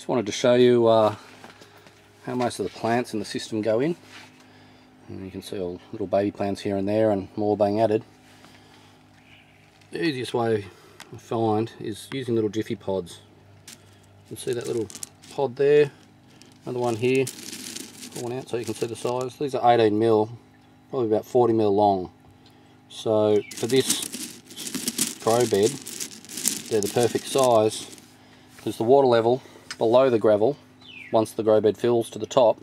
Just wanted to show you how most of the plants in the system go in. And you can see all little baby plants here and there and more being added. The easiest way I find is using little jiffy pods. You can see that little pod there, another one here, pull one out so you can see the size. These are 18mm, probably about 40mm long. So for this grow bed, they're the perfect size because the water level below the gravel, once the grow bed fills to the top,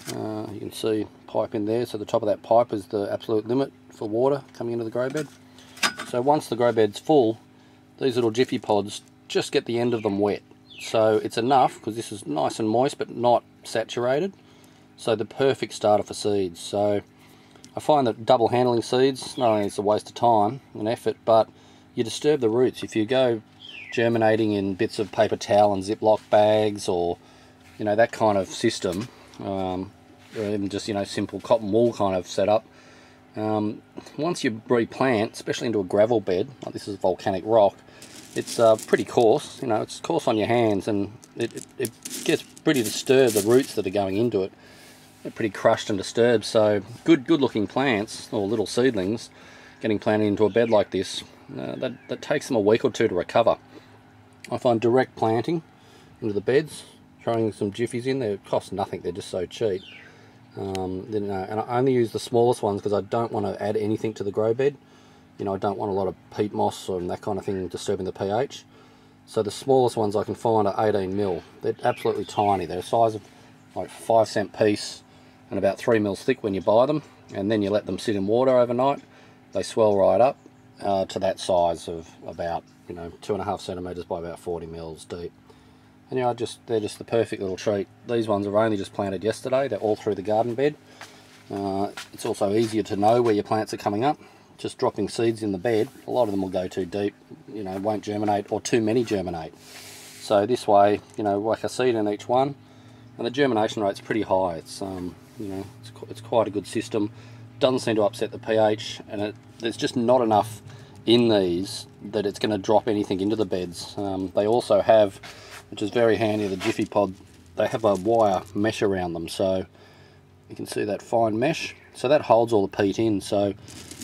you can see pipe in there, so the top of that pipe is the absolute limit for water coming into the grow bed. So once the grow bed's full, these little jiffy pods just get the end of them wet. So it's enough, because this is nice and moist but not saturated, so the perfect starter for seeds. So I find that double handling seeds, not only is it a waste of time and effort, but you disturb the roots. If you go germinating in bits of paper towel and Ziploc bags, or that kind of system, or even just simple cotton wool kind of setup, once you replant, especially into a gravel bed, like this is volcanic rock, it's pretty coarse. It's coarse on your hands, and it gets pretty disturbed. The roots that are going into it, they're pretty crushed and disturbed. So good looking plants or little seedlings getting planted into a bed like this, that takes them a week or two to recover. I find direct planting into the beds, throwing some jiffies in there, costs nothing, they're just so cheap. And I only use the smallest ones because I don't want to add anything to the grow bed. I don't want a lot of peat moss and that kind of thing disturbing the pH. So the smallest ones I can find are 18mm. They're absolutely tiny. They're the size of like 5-cent piece and about 3mm thick when you buy them. And then you let them sit in water overnight. They swell right up to that size of about 2.5 centimeters by about 40mm deep. And they're just the perfect little treat. These ones are only just planted yesterday. They're all through the garden bed. It's also easier to know where your plants are coming up. Just dropping seeds in the bed, a lot of them will go too deep, won't germinate, or too many germinate. So this way, whack a seed in each one, and the germination rate's pretty high. It's it's quite a good system. Doesn't seem to upset the pH, and there's just not enough in these that it's going to drop anything into the beds. They also have, which is very handy, the jiffy pod, they have a wire mesh around them, so you can see that fine mesh, so that holds all the peat in. So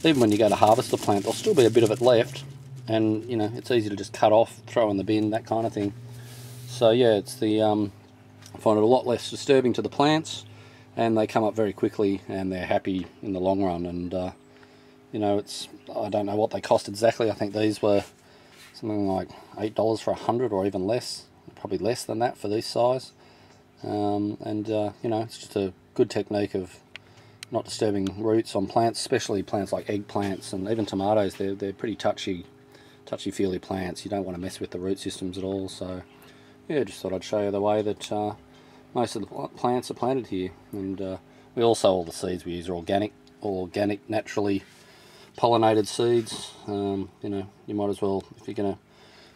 even when you go to harvest the plant, there'll still be a bit of it left, and it's easy to just cut off, throw in the bin, that kind of thing. So yeah, it's I find it a lot less disturbing to the plants, and they come up very quickly, and they're happy in the long run. And I don't know what they cost exactly. I think these were something like $8 for 100, or even less, probably less than that for this size. It's just a good technique of not disturbing roots on plants, especially plants like eggplants and even tomatoes. They're pretty touchy-feely plants. You don't want to mess with the root systems at all. So yeah, just thought I'd show you the way that most of the plants are planted here. And we also, all the seeds we use are organic, all organic, naturally pollinated seeds. You might as well, if you're going to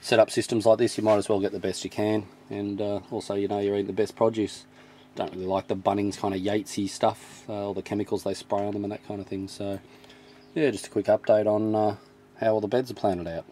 set up systems like this, you might as well get the best you can. And also, you're eating the best produce. Don't really like the Bunnings kind of Yatesy stuff, all the chemicals they spray on them and that kind of thing. So yeah, just a quick update on how all the beds are planted out.